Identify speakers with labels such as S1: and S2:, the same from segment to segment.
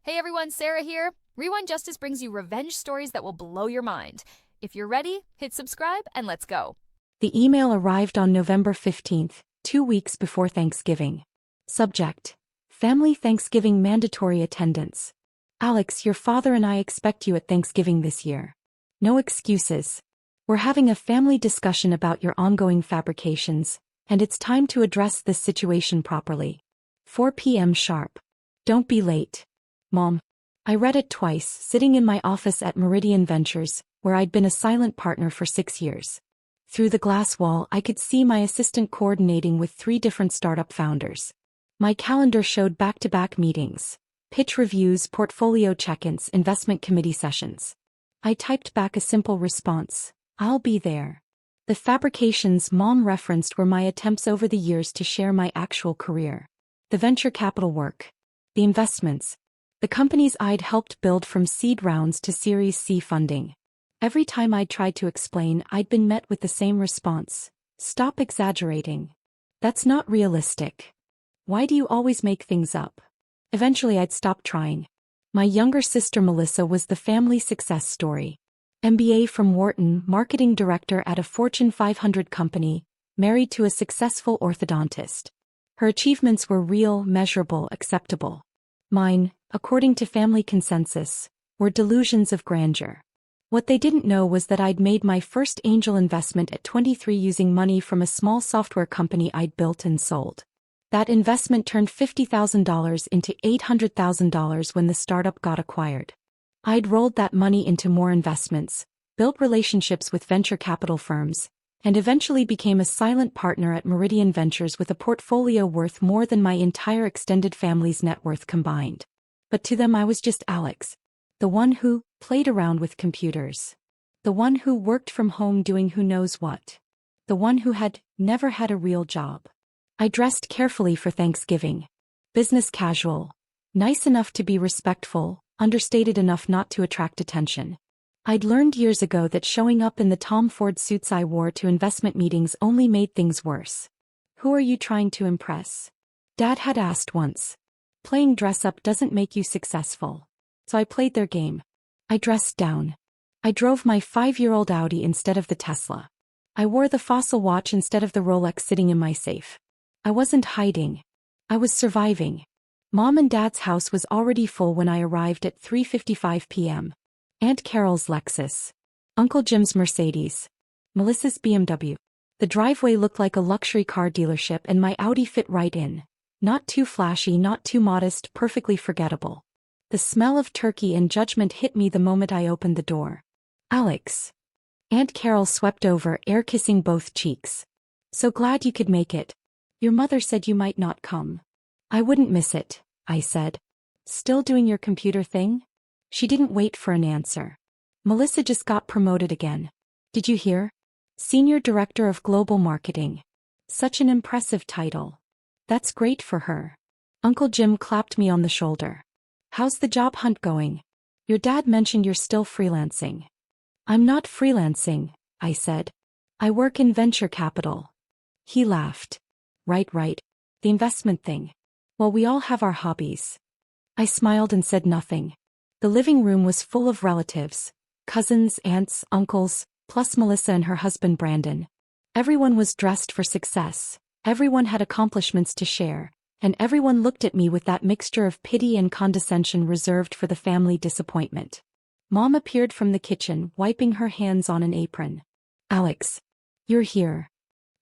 S1: Hey everyone, Sarah here. Rewind Justice brings you revenge stories that will blow your mind. If you're ready, hit subscribe and let's go.
S2: The email arrived on November 15th, 2 weeks before Thanksgiving. Subject: Family Thanksgiving Mandatory Attendance. Alex, your father and I expect you at Thanksgiving this year. No excuses. We're having a family discussion about your ongoing fabrications, and it's time to address this situation properly. 4 p.m. sharp. Don't be late. Mom. I read it twice, sitting in my office at Meridian Ventures, where I'd been a silent partner for 6 years. Through the glass wall, I could see my assistant coordinating with 3 different startup founders. My calendar showed back-to-back meetings, pitch reviews, portfolio check-ins, investment committee sessions. I typed back a simple response: I'll be there. The fabrications Mom referenced were my attempts over the years to share my actual career. The venture capital work. The investments. The companies I'd helped build from seed rounds to Series C funding. Every time I'd tried to explain, I'd been met with the same response: stop exaggerating. That's not realistic. Why do you always make things up? Eventually I'd stopped trying. My younger sister Melissa was the family success story. MBA from Wharton, marketing director at a Fortune 500 company, married to a successful orthodontist. Her achievements were real, measurable, acceptable. Mine, according to family consensus, were delusions of grandeur. What they didn't know was that I'd made my first angel investment at 23 using money from a small software company I'd built and sold. That investment turned $50,000 into $800,000 when the startup got acquired. I'd rolled that money into more investments, built relationships with venture capital firms, and eventually became a silent partner at Meridian Ventures with a portfolio worth more than my entire extended family's net worth combined. But to them I was just Alex. The one who played around with computers. The one who worked from home doing who knows what. The one who had never had a real job. I dressed carefully for Thanksgiving. Business casual. Nice enough to be respectful, understated enough not to attract attention. I'd learned years ago that showing up in the Tom Ford suits I wore to investment meetings only made things worse. Who are you trying to impress? Dad had asked once. Playing dress-up doesn't make you successful. So I played their game. I dressed down. I drove my 5-year-old Audi instead of the Tesla. I wore the Fossil watch instead of the Rolex sitting in my safe. I wasn't hiding. I was surviving. Mom and Dad's house was already full when I arrived at 3:55 p.m. Aunt Carol's Lexus. Uncle Jim's Mercedes. Melissa's BMW. The driveway looked like a luxury car dealership and my Audi fit right in. Not too flashy, not too modest, perfectly forgettable. The smell of turkey and judgment hit me the moment I opened the door. Alex. Aunt Carol swept over, air-kissing both cheeks. So glad you could make it. Your mother said you might not come. I wouldn't miss it, I said. Still doing your computer thing? She didn't wait for an answer. Melissa just got promoted again. Did you hear? Senior Director of Global Marketing. Such an impressive title. That's great for her. Uncle Jim clapped me on the shoulder. How's the job hunt going? Your dad mentioned you're still freelancing. I'm not freelancing, I said. I work in venture capital. He laughed. Right. The investment thing. Well, we all have our hobbies. I smiled and said nothing. The living room was full of relatives, cousins, aunts, uncles, plus Melissa and her husband Brandon. Everyone was dressed for success, everyone had accomplishments to share, and everyone looked at me with that mixture of pity and condescension reserved for the family disappointment. Mom appeared from the kitchen, wiping her hands on an apron. Alex. You're here.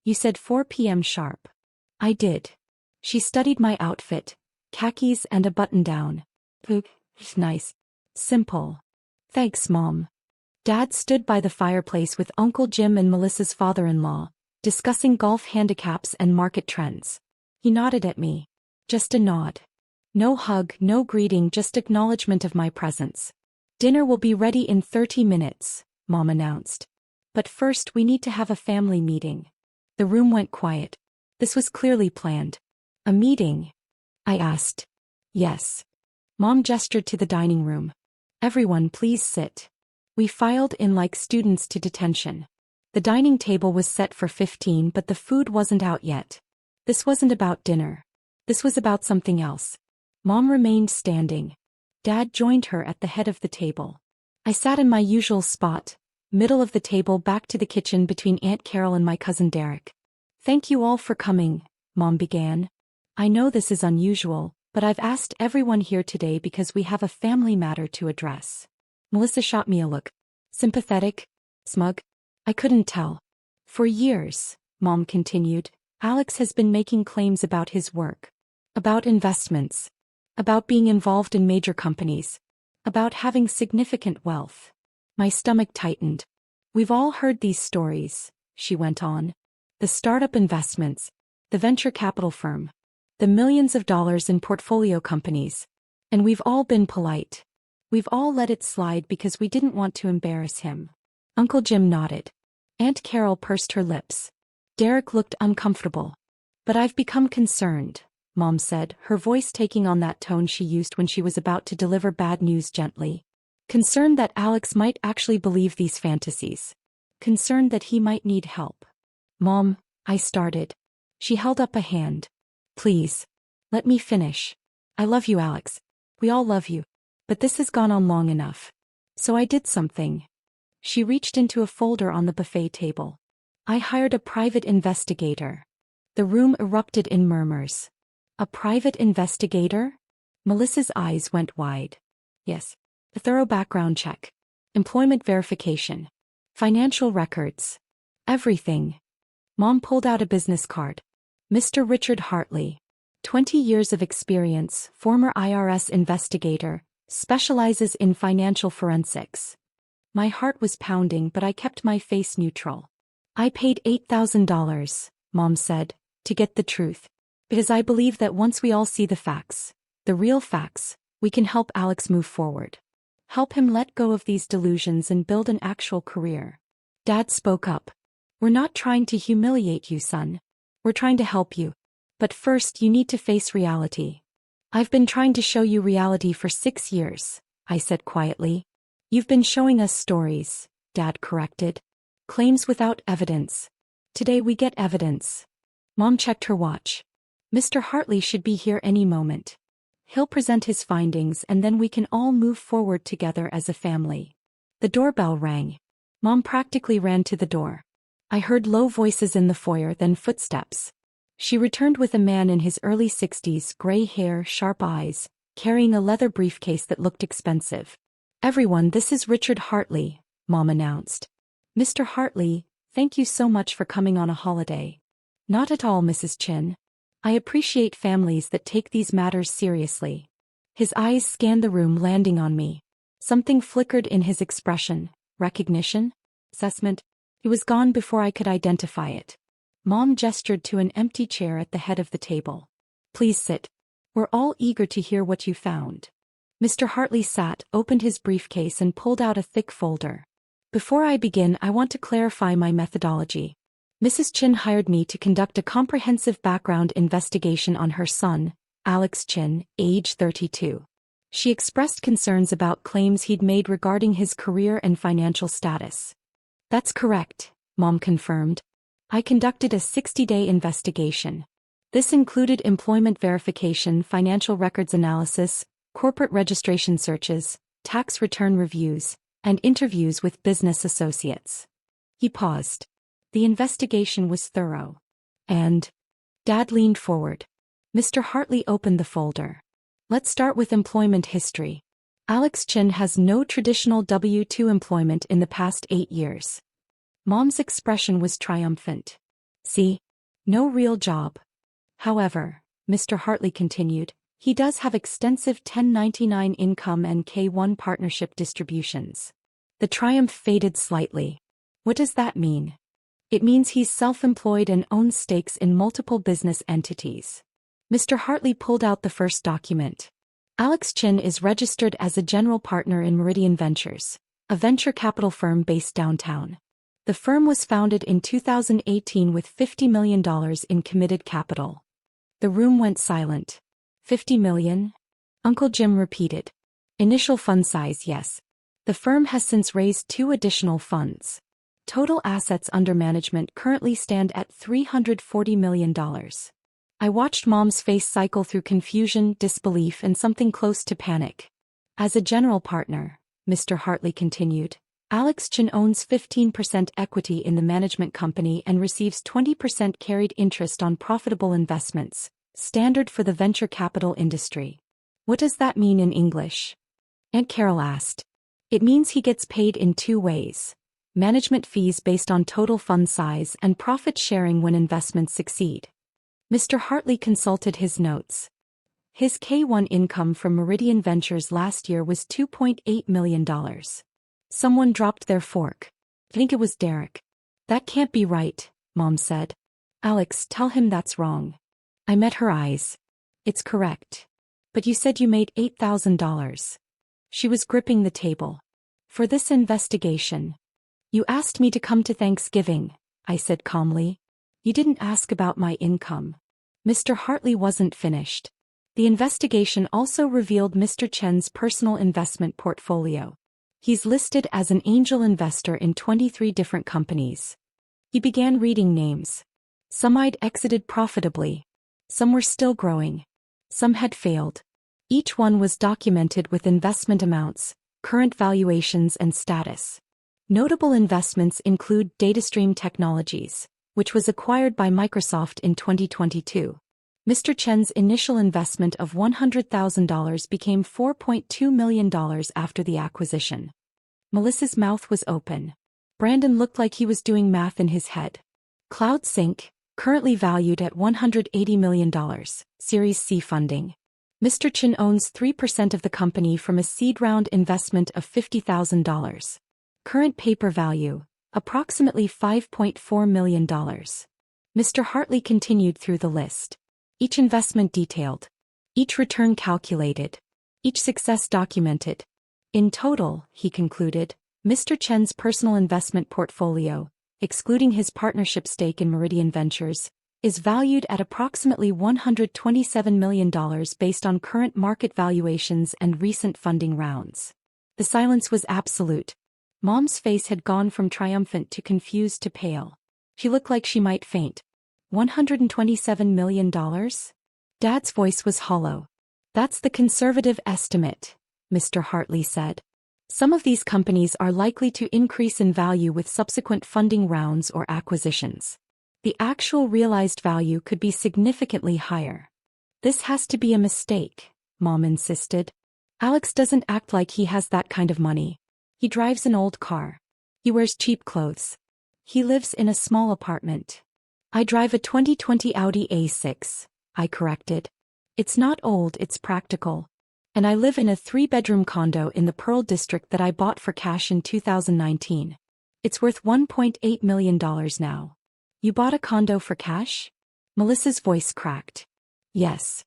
S2: You said 4 p.m. sharp. I did. She studied my outfit, khakis and a button-down. Nice. Simple. Thanks, Mom. Dad stood by the fireplace with Uncle Jim and Melissa's father-in-law, discussing golf handicaps and market trends. He nodded at me. Just a nod. No hug, no greeting, just acknowledgement of my presence. Dinner will be ready in 30 minutes, Mom announced. But first we need to have a family meeting. The room went quiet. This was clearly planned. A meeting? I asked. Yes. Mom gestured to the dining room. Everyone, please sit. We filed in like students to detention. The dining table was set for 15, but the food wasn't out yet. This wasn't about dinner. This was about something else. Mom remained standing. Dad joined her at the head of the table. I sat in my usual spot, middle of the table back to the kitchen between Aunt Carol and my cousin Derek. Thank you all for coming, Mom began. I know this is unusual, but I've asked everyone here today because we have a family matter to address. Melissa shot me a look. Sympathetic? Smug? I couldn't tell. For years, Mom continued, Alex has been making claims about his work. About investments. About being involved in major companies. About having significant wealth. My stomach tightened. We've all heard these stories, she went on. The startup investments. The venture capital firm. The millions of dollars in portfolio companies. And we've all been polite. We've all let it slide because we didn't want to embarrass him. Uncle Jim nodded. Aunt Carol pursed her lips. Derek looked uncomfortable. But I've become concerned, Mom said, her voice taking on that tone she used when she was about to deliver bad news gently. Concerned that Alex might actually believe these fantasies. Concerned that he might need help. Mom, I started. She held up a hand. Please. Let me finish. I love you, Alex. We all love you. But this has gone on long enough. So I did something. She reached into a folder on the buffet table. I hired a private investigator. The room erupted in murmurs. A private investigator? Melissa's eyes went wide. Yes. A thorough background check. Employment verification. Financial records. Everything. Mom pulled out a business card. Mr. Richard Hartley. 20 years of experience, former IRS investigator, specializes in financial forensics. My heart was pounding, but I kept my face neutral. I paid $8,000, Mom said, to get the truth. Because I believe that once we all see the facts, the real facts, we can help Alex move forward. Help him let go of these delusions and build an actual career. Dad spoke up. We're not trying to humiliate you, son. We're trying to help you. But first you need to face reality. I've been trying to show you reality for 6 years, I said quietly. You've been showing us stories, Dad corrected. Claims without evidence. Today we get evidence. Mom checked her watch. Mr. Hartley should be here any moment. He'll present his findings and then we can all move forward together as a family. The doorbell rang. Mom practically ran to the door. I heard low voices in the foyer, then footsteps. She returned with a man in his early 60s, gray hair, sharp eyes, carrying a leather briefcase that looked expensive. Everyone, this is Richard Hartley, Mom announced. Mr. Hartley, thank you so much for coming on a holiday. Not at all, Mrs. Chin. I appreciate families that take these matters seriously. His eyes scanned the room, landing on me. Something flickered in his expression. Recognition? Assessment? He was gone before I could identify it. Mom gestured to an empty chair at the head of the table. Please sit. We're all eager to hear what you found. Mr. Hartley sat, opened his briefcase and pulled out a thick folder. Before I begin, I want to clarify my methodology. Mrs. Chin hired me to conduct a comprehensive background investigation on her son, Alex Chin, age 32. She expressed concerns about claims he'd made regarding his career and financial status. That's correct, Mom confirmed. I conducted a 60-day investigation. This included employment verification, financial records analysis, corporate registration searches, tax return reviews, and interviews with business associates. He paused. The investigation was thorough. And Dad leaned forward. Mr. Hartley opened the folder. Let's start with employment history. Alex Chin has no traditional W-2 employment in the past 8 years. Mom's expression was triumphant. See? No real job. However, Mr. Hartley continued, he does have extensive 1099 income and K-1 partnership distributions. The triumph faded slightly. What does that mean? It means he's self-employed and owns stakes in multiple business entities. Mr. Hartley pulled out the first document. Alex Chin is registered as a general partner in Meridian Ventures, a venture capital firm based downtown. The firm was founded in 2018 with $50 million in committed capital. The room went silent. $50 million? Uncle Jim repeated. Initial fund size, yes. The firm has since raised 2 additional funds. Total assets under management currently stand at $340 million. I watched Mom's face cycle through confusion, disbelief, and something close to panic. As a general partner, Mr. Hartley continued, Alex Chin owns 15% equity in the management company and receives 20% carried interest on profitable investments, standard for the venture capital industry. What does that mean in English? Aunt Carol asked. It means he gets paid in two ways: management fees based on total fund size and profit sharing when investments succeed. Mr. Hartley consulted his notes. His K1 income from Meridian Ventures last year was $2.8 million. Someone dropped their fork. I think it was Derek. That can't be right, Mom said. Alex, tell him that's wrong. I met her eyes. It's correct. But you said you made $8,000. She was gripping the table. For this investigation. You asked me to come to Thanksgiving, I said calmly. You didn't ask about my income. Mr. Hartley wasn't finished. The investigation also revealed Mr. Chen's personal investment portfolio. He's listed as an angel investor in 23 different companies. He began reading names. Some I'd exited profitably. Some were still growing. Some had failed. Each one was documented with investment amounts, current valuations and status. Notable investments include DataStream Technologies, which was acquired by Microsoft in 2022. Mr. Chen's initial investment of $100,000 became $4.2 million after the acquisition. Melissa's mouth was open. Brandon looked like he was doing math in his head. CloudSync, currently valued at $180 million, Series C funding. Mr. Chen owns 3% of the company from a seed round investment of $50,000. Current paper value, approximately $5.4 million. Mr. Hartley continued through the list. Each investment detailed. Each return calculated. Each success documented. In total, he concluded, Mr. Chen's personal investment portfolio, excluding his partnership stake in Meridian Ventures, is valued at approximately $127 million based on current market valuations and recent funding rounds. The silence was absolute. Mom's face had gone from triumphant to confused to pale. She looked like she might faint. $127 million? Dad's voice was hollow. That's the conservative estimate, Mr. Hartley said. Some of these companies are likely to increase in value with subsequent funding rounds or acquisitions. The actual realized value could be significantly higher. This has to be a mistake, Mom insisted. Alex doesn't act like he has that kind of money. He drives an old car. He wears cheap clothes. He lives in a small apartment. I drive a 2020 Audi A6, I corrected. It's not old, it's practical. And I live in a 3-bedroom condo in the Pearl District that I bought for cash in 2019. It's worth $1.8 million now. You bought a condo for cash? Melissa's voice cracked. Yes.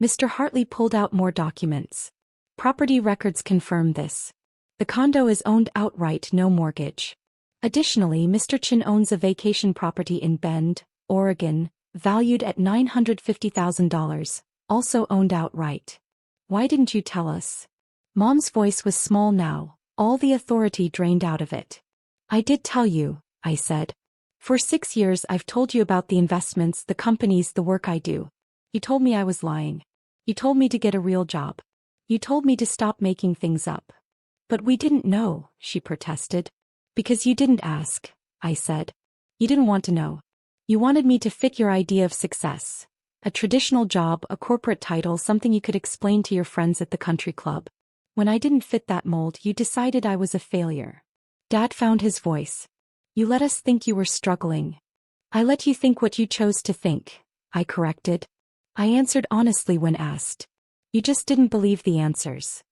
S2: Mr. Hartley pulled out more documents. Property records confirm this. The condo is owned outright, no mortgage. Additionally, Mr. Chin owns a vacation property in Bend, Oregon, valued at $950,000, also owned outright. Why didn't you tell us? Mom's voice was small now, all the authority drained out of it. I did tell you, I said. For 6 years I've told you about the investments, the companies, the work I do. You told me I was lying. You told me to get a real job. You told me to stop making things up. But we didn't know, she protested. Because you didn't ask, I said. You didn't want to know. You wanted me to fit your idea of success. A traditional job, a corporate title, something you could explain to your friends at the country club. When I didn't fit that mold, you decided I was a failure. Dad found his voice. You let us think you were struggling. I let you think what you chose to think, I corrected. I answered honestly when asked. You just didn't believe the answers.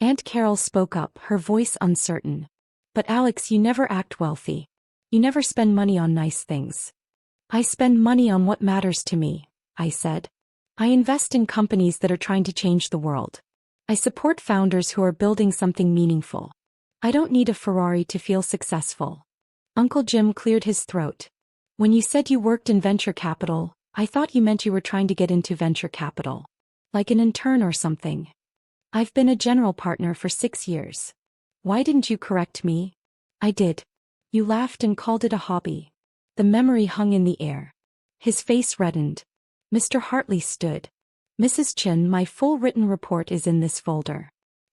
S2: Aunt Carol spoke up, her voice uncertain. But Alex, you never act wealthy. You never spend money on nice things. I spend money on what matters to me, I said. I invest in companies that are trying to change the world. I support founders who are building something meaningful. I don't need a Ferrari to feel successful. Uncle Jim cleared his throat. When you said you worked in venture capital, I thought you meant you were trying to get into venture capital. Like an intern or something. I've been a general partner for 6 years. Why didn't you correct me? I did. You laughed and called it a hobby. The memory hung in the air. His face reddened. Mr. Hartley stood. Mrs. Chin, my full written report is in this folder.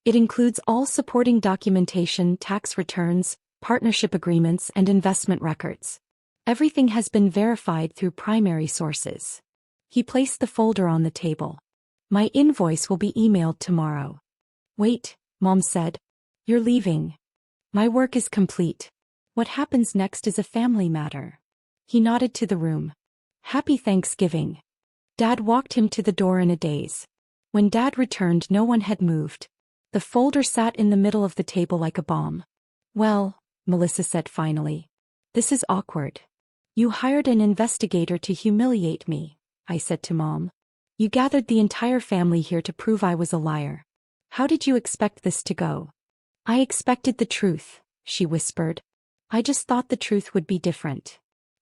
S2: It includes all supporting documentation, tax returns, partnership agreements, and investment records. Everything has been verified through primary sources. He placed the folder on the table. My invoice will be emailed tomorrow. Wait, Mom said. You're leaving. My work is complete. What happens next is a family matter. He nodded to the room. Happy Thanksgiving. Dad walked him to the door in a daze. When Dad returned, no one had moved. The folder sat in the middle of the table like a bomb. Well, Melissa said finally. This is awkward. You hired an investigator to humiliate me, I said to Mom. You gathered the entire family here to prove I was a liar. How did you expect this to go? I expected the truth, she whispered. I just thought the truth would be different.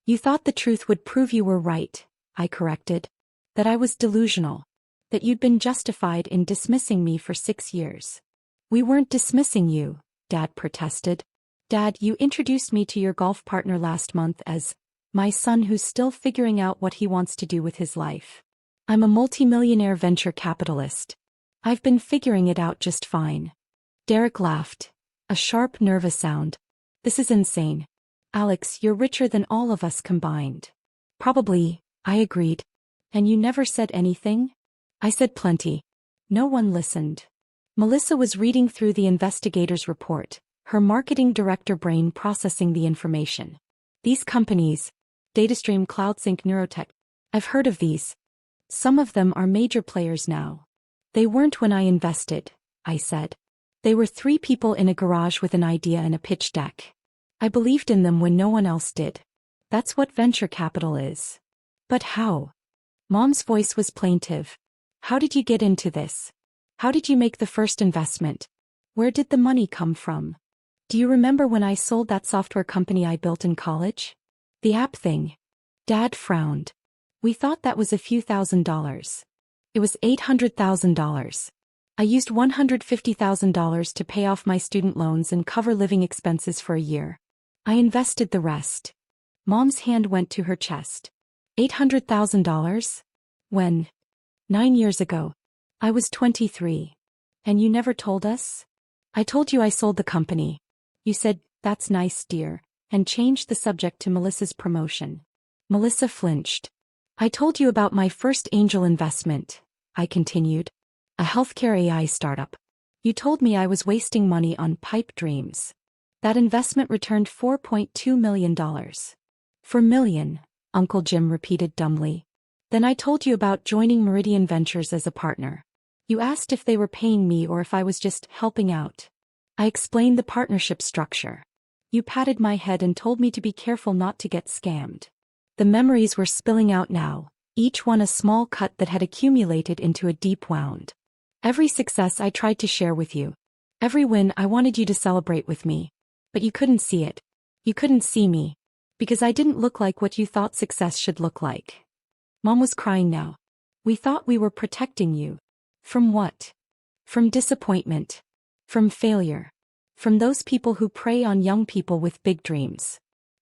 S2: You thought the truth would prove you were right, I corrected. That I was delusional. That you'd been justified in dismissing me for 6 years. We weren't dismissing you, Dad protested. Dad, you introduced me to your golf partner last month as my son who's still figuring out what he wants to do with his life. I'm a multimillionaire venture capitalist. I've been figuring it out just fine. Derek laughed. A sharp, nervous sound. This is insane. Alex, you're richer than all of us combined. Probably, I agreed. And you never said anything? I said plenty. No one listened. Melissa was reading through the investigator's report, her marketing director brain processing the information. These companies, DataStream, CloudSync, Neurotech, I've heard of these. Some of them are major players now. They weren't when I invested, I said. They were 3 people in a garage with an idea and a pitch deck. I believed in them when no one else did. That's what venture capital is. But how? Mom's voice was plaintive. How did you get into this? How did you make the first investment? Where did the money come from? Do you remember when I sold that software company I built in college? The app thing. Dad frowned. We thought that was a few $1,000s. It was $800,000. I used $150,000 to pay off my student loans and cover living expenses for a year. I invested the rest. Mom's hand went to her chest. $800,000? When? 9 years ago. I was 23. And you never told us? I told you I sold the company. You said, that's nice, dear, and changed the subject to Melissa's promotion. Melissa flinched. I told you about my first angel investment, I continued. A healthcare AI startup. You told me I was wasting money on pipe dreams. That investment returned $4.2 million. For million, Uncle Jim repeated dumbly. Then I told you about joining Meridian Ventures as a partner. You asked if they were paying me or if I was just helping out. I explained the partnership structure. You patted my head and told me to be careful not to get scammed. The memories were spilling out now, each one a small cut that had accumulated into a deep wound. Every success I tried to share with you. Every win I wanted you to celebrate with me. But you couldn't see it. You couldn't see me. Because I didn't look like what you thought success should look like. Mom was crying now. We thought we were protecting you. From what? From disappointment. From failure. From those people who prey on young people with big dreams.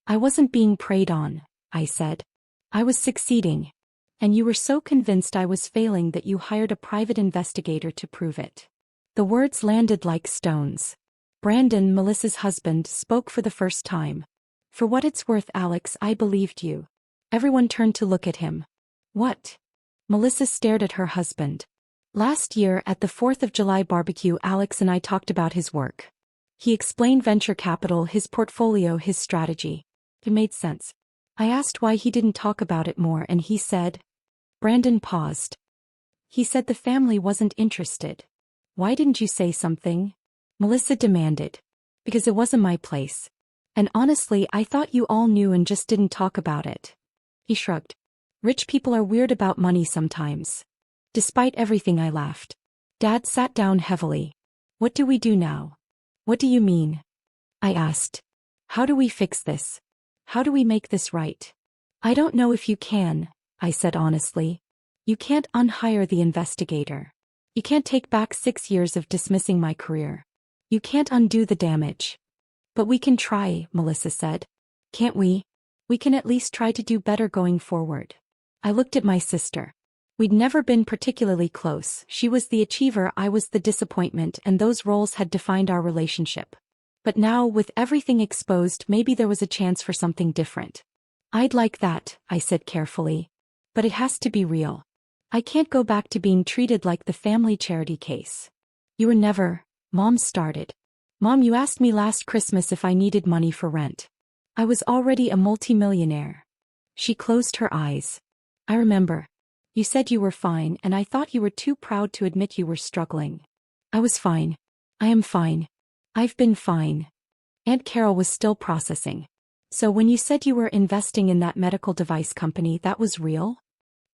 S2: I wasn't being preyed on, I said. I was succeeding. And you were so convinced I was failing that you hired a private investigator to prove it. The words landed like stones. Brandon, Melissa's husband, spoke for the first time. For what it's worth, Alex, I believed you. Everyone turned to look at him. What? Melissa stared at her husband. Last year at the 4th of July barbecue, Alex and I talked about his work. He explained venture capital, his portfolio, his strategy. It made sense. I asked why he didn't talk about it more and he said. Brandon paused. He said the family wasn't interested. Why didn't you say something? Melissa demanded. Because it wasn't my place. And honestly, I thought you all knew and just didn't talk about it. He shrugged. Rich people are weird about money sometimes. Despite everything, I laughed. Dad sat down heavily. What do we do now? What do you mean? I asked. How do we fix this? How do we make this right? I don't know if you can, I said honestly. You can't unhire the investigator. You can't take back 6 years of dismissing my career. You can't undo the damage. But we can try, Melissa said. Can't we? We can at least try to do better going forward. I looked at my sister. We'd never been particularly close. She was the achiever, I was the disappointment, and those roles had defined our relationship. But now, with everything exposed, maybe there was a chance for something different. I'd like that, I said carefully. But it has to be real. I can't go back to being treated like the family charity case. You were never, Mom started. Mom, you asked me last Christmas if I needed money for rent. I was already a multimillionaire. She closed her eyes. I remember. You said you were fine, and I thought you were too proud to admit you were struggling. I was fine. I am fine. I've been fine. Aunt Carol was still processing. So when you said you were investing in that medical device company, that was real?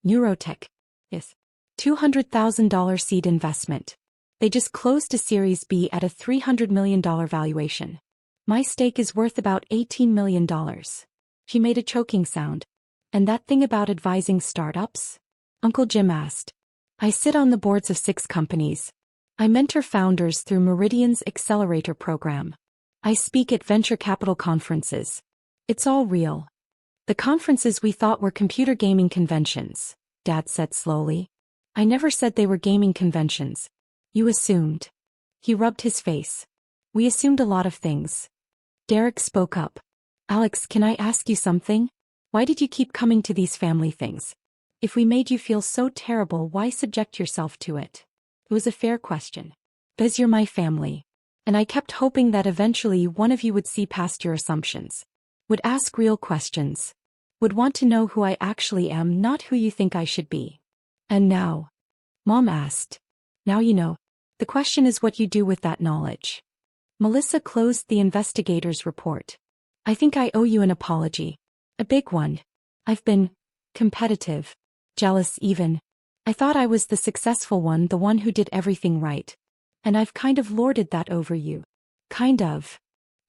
S2: Neurotech. Yes. $200,000 seed investment. They just closed a Series B at a $300 million valuation. My stake is worth about $18 million. She made a choking sound. And that thing about advising startups? Uncle Jim asked. I sit on the boards of 6 companies. I mentor founders through Meridian's Accelerator program. I speak at venture capital conferences. It's all real. The conferences we thought were computer gaming conventions, Dad said slowly. I never said they were gaming conventions. You assumed. He rubbed his face. We assumed a lot of things. Derek spoke up. Alex, can I ask you something? Why did you keep coming to these family things? If we made you feel so terrible, why subject yourself to it? It was a fair question. Because you're my family. And I kept hoping that eventually one of you would see past your assumptions. Would ask real questions. Would want to know who I actually am, not who you think I should be. And now? Mom asked. Now you know. The question is what you do with that knowledge. Melissa closed the investigator's report. I think I owe you an apology. A big one. I've been competitive. Jealous even. I thought I was the successful one, the one who did everything right. And I've kind of lorded that over you. Kind of.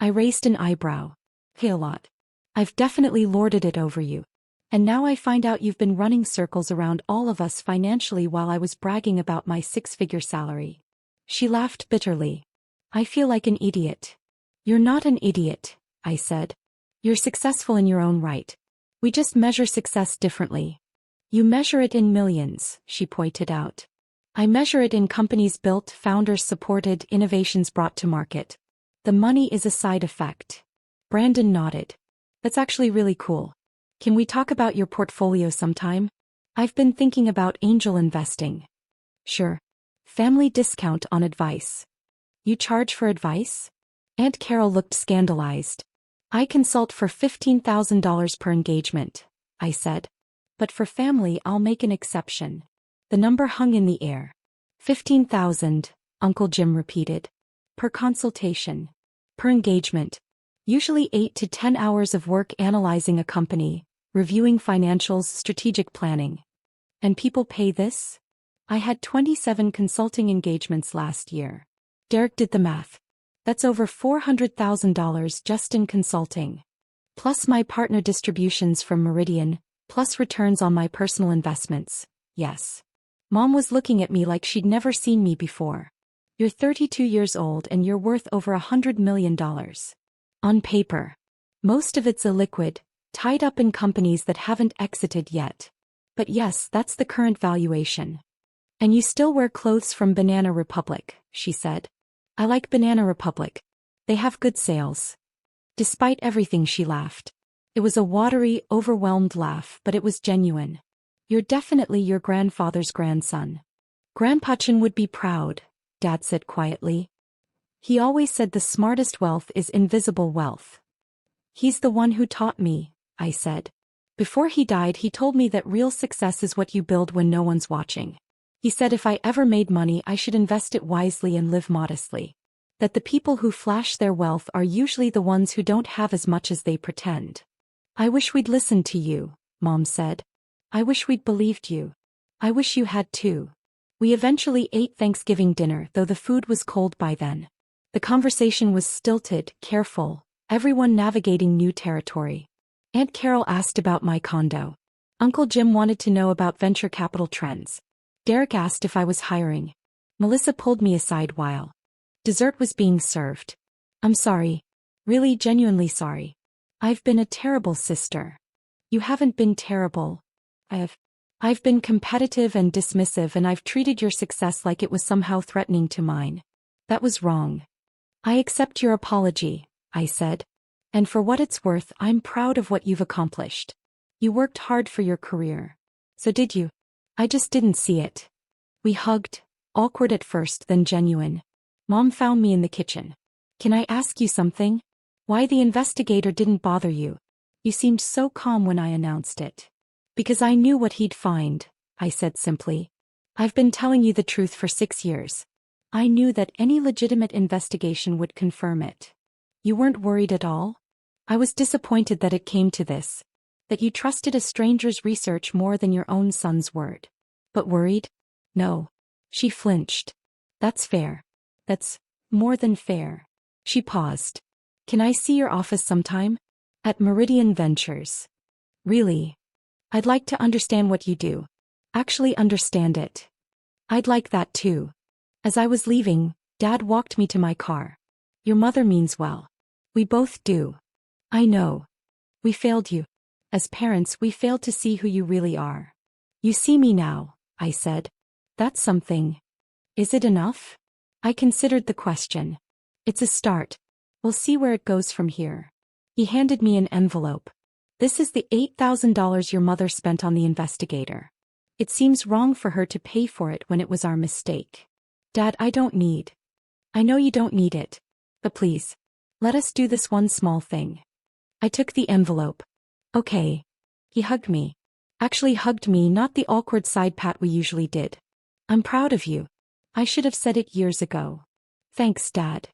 S2: I raised an eyebrow. Hey, a lot. I've definitely lorded it over you. And now I find out you've been running circles around all of us financially while I was bragging about my 6-figure salary. She laughed bitterly. I feel like an idiot. You're not an idiot, I said. You're successful in your own right. We just measure success differently. You measure it in millions, she pointed out. I measure it in companies built, founders supported, innovations brought to market. The money is a side effect. Brandon nodded. That's actually really cool. Can we talk about your portfolio sometime? I've been thinking about angel investing. Sure. Family discount on advice. You charge for advice? Aunt Carol looked scandalized. I consult for $15,000 per engagement, I said. But for family, I'll make an exception. The number hung in the air. 15,000, Uncle Jim repeated. Per consultation. Per engagement. Usually 8 to 10 hours of work analyzing a company, reviewing financials, strategic planning. And people pay this? I had 27 consulting engagements last year. Derek did the math. That's over $400,000 just in consulting. Plus my partner distributions from Meridian, plus returns on my personal investments. Yes. Mom was looking at me like she'd never seen me before. You're 32 years old and you're worth over $100 million. On paper. Most of it's illiquid, tied up in companies that haven't exited yet. But yes, that's the current valuation. And you still wear clothes from Banana Republic, she said. I like Banana Republic. They have good sales. Despite everything, she laughed. It was a watery, overwhelmed laugh, but it was genuine. You're definitely your grandfather's grandson. Grandpachin would be proud, Dad said quietly. He always said the smartest wealth is invisible wealth. He's the one who taught me, I said. Before he died, he told me that real success is what you build when no one's watching. He said if I ever made money, I should invest it wisely and live modestly. That the people who flash their wealth are usually the ones who don't have as much as they pretend. I wish we'd listened to you, Mom said. I wish we'd believed you. I wish you had too. We eventually ate Thanksgiving dinner, though the food was cold by then. The conversation was stilted, careful, everyone navigating new territory. Aunt Carol asked about my condo. Uncle Jim wanted to know about venture capital trends. Derek asked if I was hiring. Melissa pulled me aside while dessert was being served. I'm sorry. Really, genuinely sorry. I've been a terrible sister. You haven't been terrible. I have. I've been competitive and dismissive, and I've treated your success like it was somehow threatening to mine. That was wrong. I accept your apology, I said. And for what it's worth, I'm proud of what you've accomplished. You worked hard for your career. So did you? I just didn't see it. We hugged, awkward at first, then genuine. Mom found me in the kitchen. Can I ask you something? Why the investigator didn't bother you? You seemed so calm when I announced it. Because I knew what he'd find, I said simply. I've been telling you the truth for 6 years. I knew that any legitimate investigation would confirm it. You weren't worried at all? I was disappointed that it came to this, that you trusted a stranger's research more than your own son's word. But worried? No. She flinched. That's fair. That's more than fair. She paused. Can I see your office sometime? At Meridian Ventures. Really? I'd like to understand what you do. Actually understand it. I'd like that too. As I was leaving, Dad walked me to my car. Your mother means well. We both do. I know. We failed you. As parents, we failed to see who you really are. You see me now, I said. That's something. Is it enough? I considered the question. It's a start. We'll see where it goes from here. He handed me an envelope. This is the $8,000 your mother spent on the investigator. It seems wrong for her to pay for it when it was our mistake. Dad, I know you don't need it. But please, let us do this one small thing. I took the envelope. Okay. He hugged me. Actually hugged me, not the awkward side pat we usually did. I'm proud of you. I should have said it years ago. Thanks, Dad.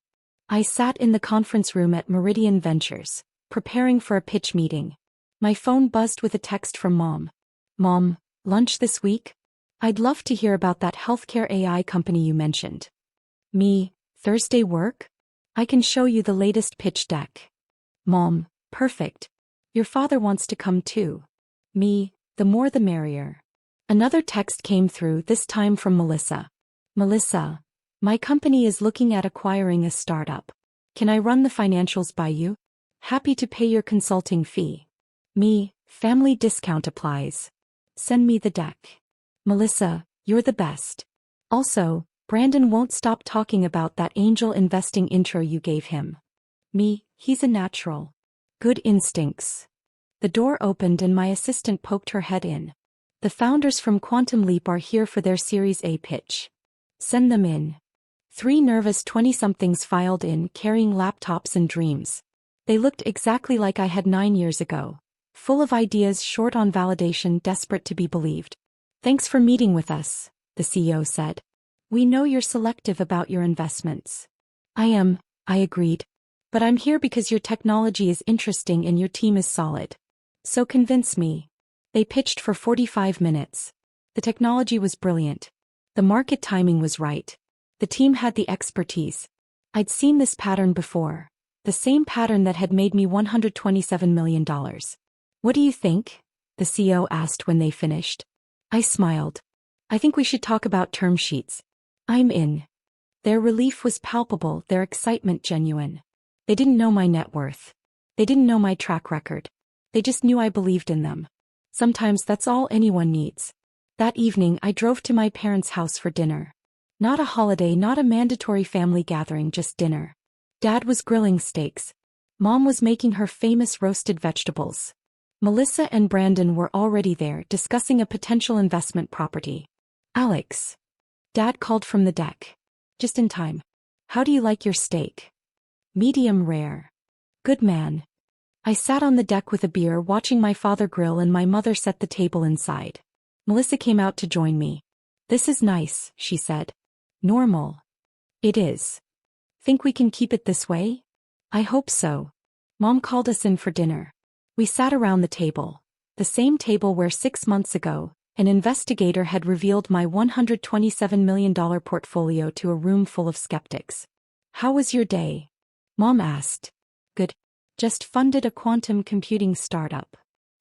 S2: I sat in the conference room at Meridian Ventures, preparing for a pitch meeting. My phone buzzed with a text from Mom. Mom, lunch this week? I'd love to hear about that healthcare AI company you mentioned. Me, Thursday work? I can show you the latest pitch deck. Mom, perfect. Your father wants to come too. Me, the more the merrier. Another text came through, this time from Melissa. Melissa, my company is looking at acquiring a startup. Can I run the financials by you? Happy to pay your consulting fee. Me, family discount applies. Send me the deck. Melissa, you're the best. Also, Brandon won't stop talking about that angel investing intro you gave him. Me, he's a natural. Good instincts. The door opened and my assistant poked her head in. The founders from Quantum Leap are here for their Series A pitch. Send them in. 3 nervous 20-somethings filed in, carrying laptops and dreams. They looked exactly like I had 9 years ago. Full of ideas, short on validation, desperate to be believed. Thanks for meeting with us, the CEO said. We know you're selective about your investments. I am, I agreed. But I'm here because your technology is interesting and your team is solid. So convince me. They pitched for 45 minutes. The technology was brilliant. The market timing was right. The team had the expertise. I'd seen this pattern before. The same pattern that had made me $127 million. What do you think? The CEO asked when they finished. I smiled. I think we should talk about term sheets. I'm in. Their relief was palpable, their excitement genuine. They didn't know my net worth. They didn't know my track record. They just knew I believed in them. Sometimes that's all anyone needs. That evening I drove to my parents' house for dinner. Not a holiday, not a mandatory family gathering, just dinner. Dad was grilling steaks. Mom was making her famous roasted vegetables. Melissa and Brandon were already there, discussing a potential investment property. Alex. Dad called from the deck. Just in time. How do you like your steak? Medium rare. Good man. I sat on the deck with a beer, watching my father grill and my mother set the table inside. Melissa came out to join me. This is nice, she said. Normal. It is. Think we can keep it this way? I hope so. Mom called us in for dinner. We sat around the table. The same table where 6 months ago, an investigator had revealed my $127 million portfolio to a room full of skeptics. How was your day? Mom asked. Good. Just funded a quantum computing startup.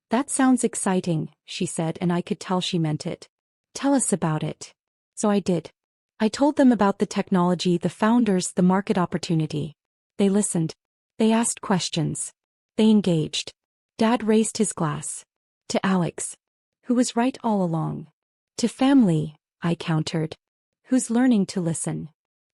S2: That sounds exciting, she said, and I could tell she meant it. Tell us about it. So I did. I told them about the technology, the founders, the market opportunity. They listened. They asked questions. They engaged. Dad raised his glass. To Alex. Who was right all along? To family, I countered. Who's learning to listen?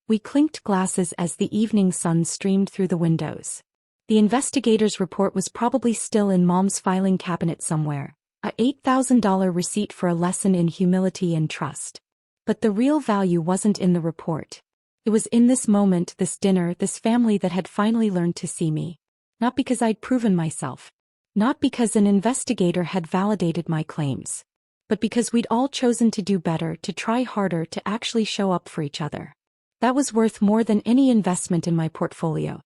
S2: We clinked glasses as the evening sun streamed through the windows. The investigator's report was probably still in Mom's filing cabinet somewhere, a $8,000 receipt for a lesson in humility and trust. But the real value wasn't in the report. It was in this moment, this dinner, this family that had finally learned to see me. Not because I'd proven myself. Not because an investigator had validated my claims. But because we'd all chosen to do better, to try harder, to actually show up for each other. That was worth more than any investment in my portfolio.